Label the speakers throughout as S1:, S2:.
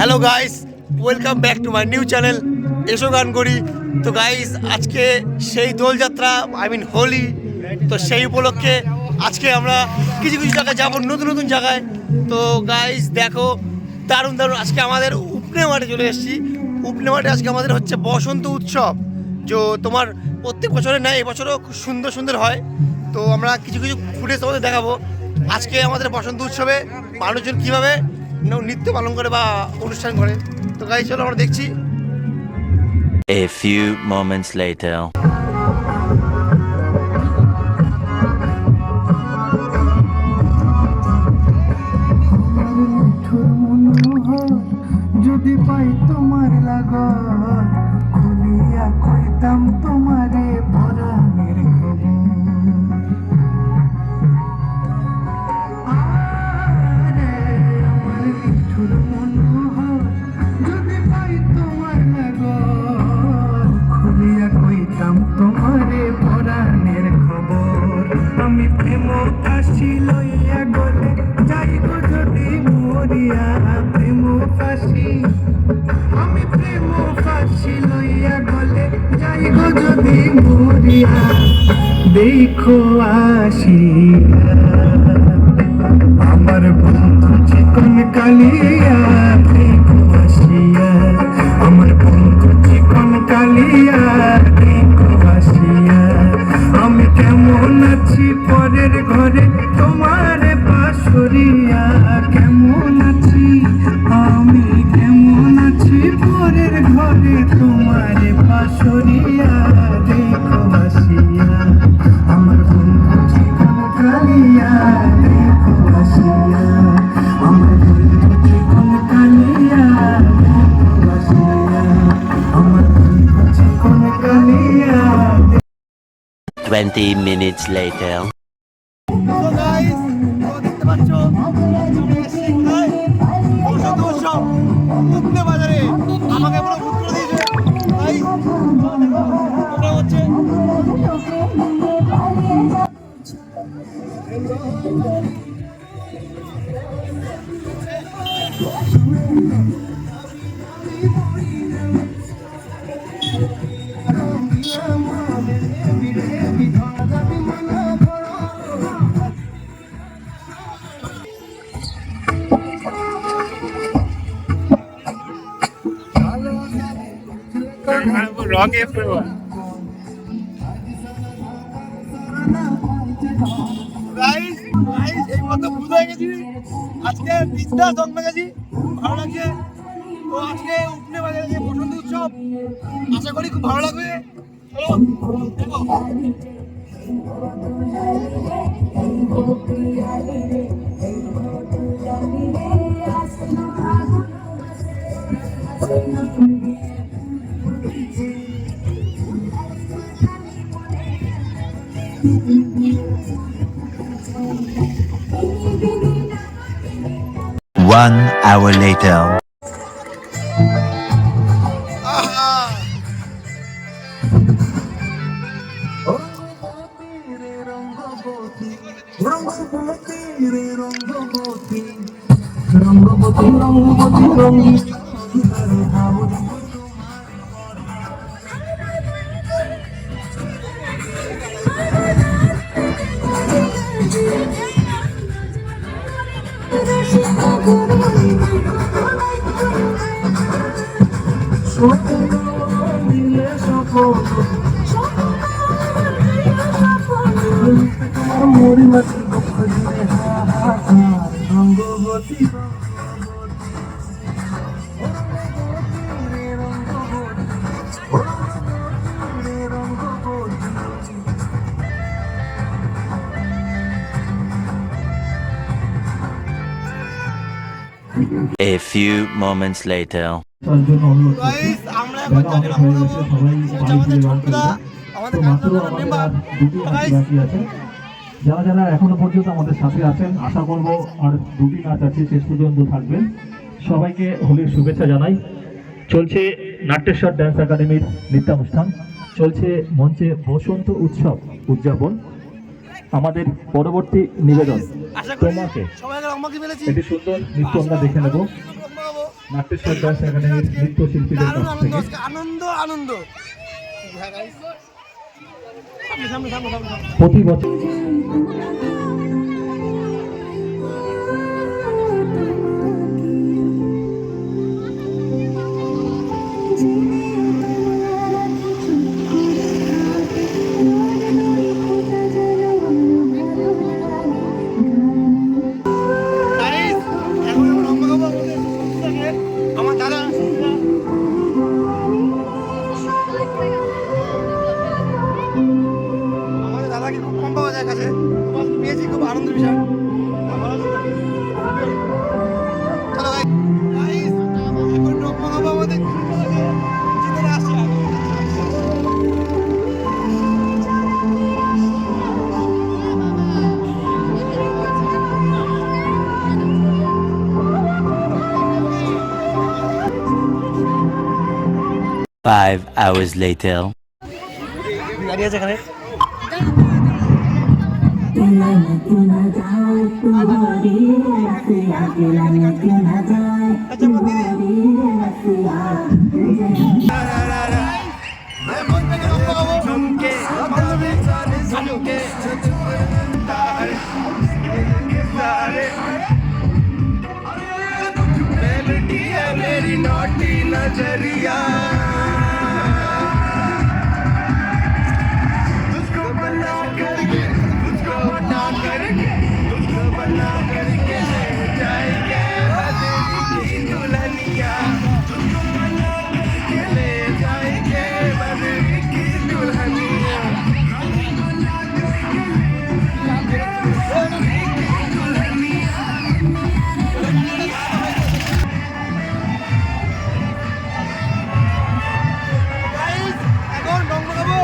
S1: Hello guys, welcome back to my new channel এসো গান করি। তো গাইস, আজকে সেই দোলযাত্রা হোলি, তো সেই উপলক্ষে আজকে আমরা কিছু কিছু জায়গায় যাবো, নতুন নতুন জায়গায়। তো গাইস দেখো, দারুণ দারুণ আজকে আমাদের উপনে মাঠে চলে এসেছি। উপনে মাঠে আজকে আমাদের হচ্ছে বসন্ত উৎসব, যে তোমার প্রত্যেক বছরে নেয়, এবছরও খুব সুন্দর সুন্দর হয়। তো আমরা কিছু কিছু ফুটেজ তোমাদের দেখাবো আজকে আমাদের বসন্ত উৎসবে মানুষজন কীভাবে নৃত্য পালন করে বা অনুষ্ঠান করে। তো গাইস চলো আমরা দেখছি।
S2: A few moments later.
S3: যদি পাই তোমার লাগর খুলিয়া কইতাম তোমারে পরাণের খবর। আরে আমার মিঠুর মনোহর, যদি পাই তোমার লাগর খুলিয়া কইতাম তোমারে পরাণের খবর। আমি প্রেম কাশি লইয়া গলে যাই গো যদি মরিয়া, প্রেম ফাঁসি আমি প্রেম ফাঁসি লইয়া গলে যাই গো যদি মরিয়া, দেখো আসিয়া আমার বন্ধু চিকন কালিয়া, দেখো আসিয়া আমার বন্ধু চিকন কালিয়া, দেখো আসিয়া আমি কেমন আছি পরের ঘরে তোমারে পাশরিয়া, কেমন আছি আমি কেমন আছি পরের ঘরে তোমারে পাশরিয়া, দেখো আসিয়া আমার বন্ধু চিকন কালিয়া, দেখো আসিয়া আমার বন্ধু চিকন কালিয়া, দেখো আসিয়া আমার বন্ধু চিকন কালিয়া।
S2: 20 minutes later.
S1: তো গাইস, দেখতে পাচ্ছ বসন্ত উৎসব উপনে বাজারে আমাকে পুরো উত্তর দিয়েছে। গাইস ওটা হচ্ছে
S4: wrong everyone.
S1: গাইস এই মতো ভুল হয়ে গেছি, আজকে বিজনেস জন্মে গেছি, ভালো লাগছে। তো আজকে উপনে বাজারে যে বসন্ত উৎসব, আশা করি খুব ভালো লাগবে। চলো দেখো।
S2: One hour later. A few moments later.
S1: Guys আমরা এখন যাকে রওনা দেবো, হচ্ছে আমাদের ছোটদা, আমাদের কান্দাদার মেম্বার।
S5: যারা যারা এখনো পর্যন্ত আমাদের সাথে আছেন, আশা করব আর দুটি নাচ আছে, শেষ পর্যন্ত থাকবেন। সবাইকে হোলির শুভেচ্ছা জানাই। চলছে নাট্যেশ্বর ড্যান্স একাডেমির নৃত্যানুষ্ঠান, চলছে মঞ্চে বসন্ত উৎসব উদযাপন। আমাদের পরবর্তী নিবেদন তোমাকে
S1: সবাই আমাকে বলেছি
S5: একটি সুন্দর নৃত্য আমরা দেখে নেব। নাট্যেশ্বর ডান্স একাডেমির নৃত্যশিল্পীদের
S1: দারুণ
S5: কাছ
S1: আনন্দ
S5: থেকে।
S1: আজকে, আনন্দ আনন্দ। হ্যাঁ guys, সামনে সামনে সামনে সামনে সামনে।
S5: প্রতি বছর
S1: Guys, এখন আমরা রম্বা খাবো আমাদের সঙ্গে। আমার দাদা আমাদের দাদাকে খুব কম পাওয়া যায় কাছে, তো আজকে পেয়েছি, খুব আনন্দের বিষয়। ভালো আছো তো? চলো guys, এখন রম্বা খাবো আমাদের জিতেরা আসছে।
S2: Five hours later.
S1: দাঁড়িয়ে আছে এখানে।
S3: मेरी नौटी नजरिया तुझको बना करके तुझको बना करके तुझको बना करके ले जाएंगे बदली की दुल्हनिया तुझको बना करके ले जाएंगे बदली की दुल्हनिया
S1: Guys, এখন রম্বা খাবো।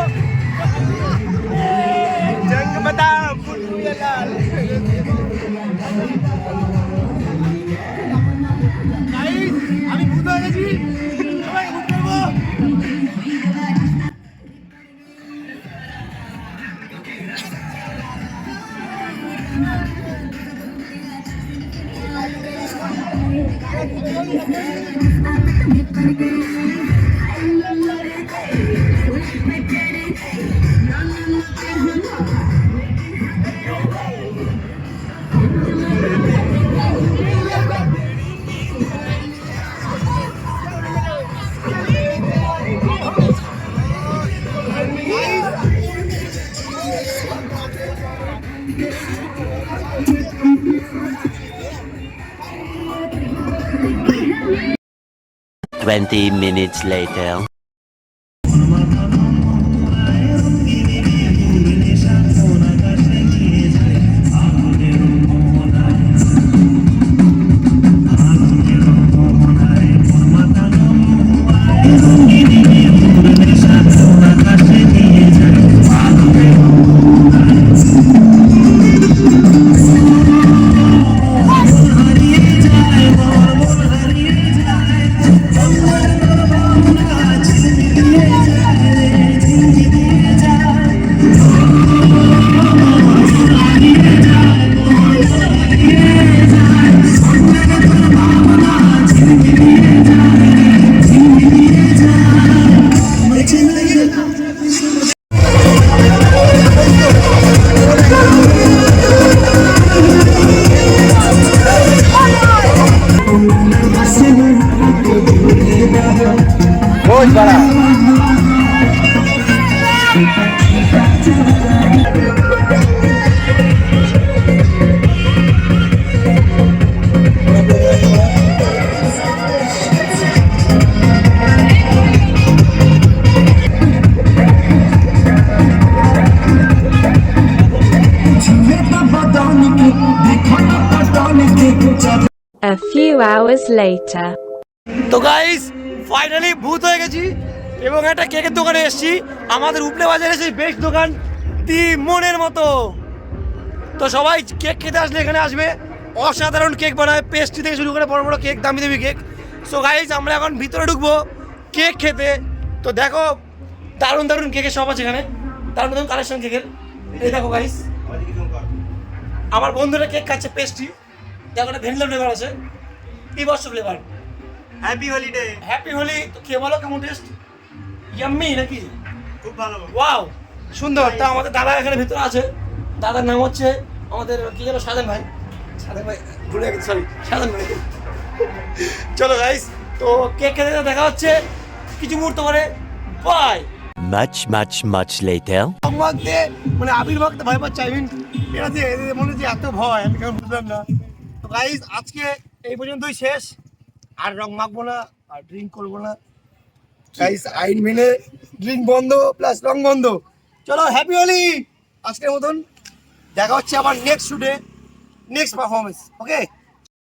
S3: जंग बता फुटबॉल लाल
S1: Guys, আমি ভূত হয়ে গেছি, সবাই ভূত করবো।
S2: Twenty minutes later.
S4: A few hours later.
S1: তো গাইস, ফাইনালি ভূত হয়ে গেছি এবং একটা কেকের দোকানে এসেছি। আমাদের উপলে বাজারে সেই বেস্ট দোকান দি মনের মতো। তো সবাই কেক খেতে আসলে এখানে আসবে, অসাধারণ কেক বানায়, পেস্ট্রি থেকে শুরু করে বড় বড় কেক, দামি দামি কেক। সো গাইস, আমরা এখন ভিতরে ঢুকবো কেক খেতে। তো দেখো, দারুণ দারুণ কেকের সব আছে এখানে, দারুণ দারুণ কালেকশন কেকের। এই দেখো গাইস, আমার বন্ধুরা কেক খাচ্ছে পেস্ট্রি, দেখো একটা ভ্যানিলা ফ্লেভার আছে, পিবর্স flavour.
S3: Happy holiday.
S1: Happy Holi. তো কে বলো কেমন টেস্ট? ইয়াম্মি নাকি?
S3: খুব ভালো।
S1: ওয়াও সুন্দর। তা আমাদের দাদা এখানে ভিতরে আছে, দাদার নাম হচ্ছে আমাদের কি যেন সাধন ভাই, সাধন ভাই ভুলে গেছি, সরি সাধন ভাই। চলো গাইস, তো কেক খেতে খেতে দেখা হচ্ছে কিছু মুহূর্ত পরে। বাই।
S2: Much later.
S1: মাখতে মানে আবির মাখতে ভয় পাচ্ছে, আই মিন এটা যে মনে হচ্ছে এত ভয়, আমি কেন বুঝলাম না। তো গাইস আজকে এই পর্যন্তই শেষ, আর রং মাখবো না আর ড্রিঙ্ক করবো না গাইস, আইন মেনে ড্রিঙ্ক বন্ধ প্লাস রং বন্ধ। চলো হ্যাপি হোলি আজকের মতন, দেখা হচ্ছে আবার নেক্সট শুটে, নেক্সট পারফরমেন্স। ওকে।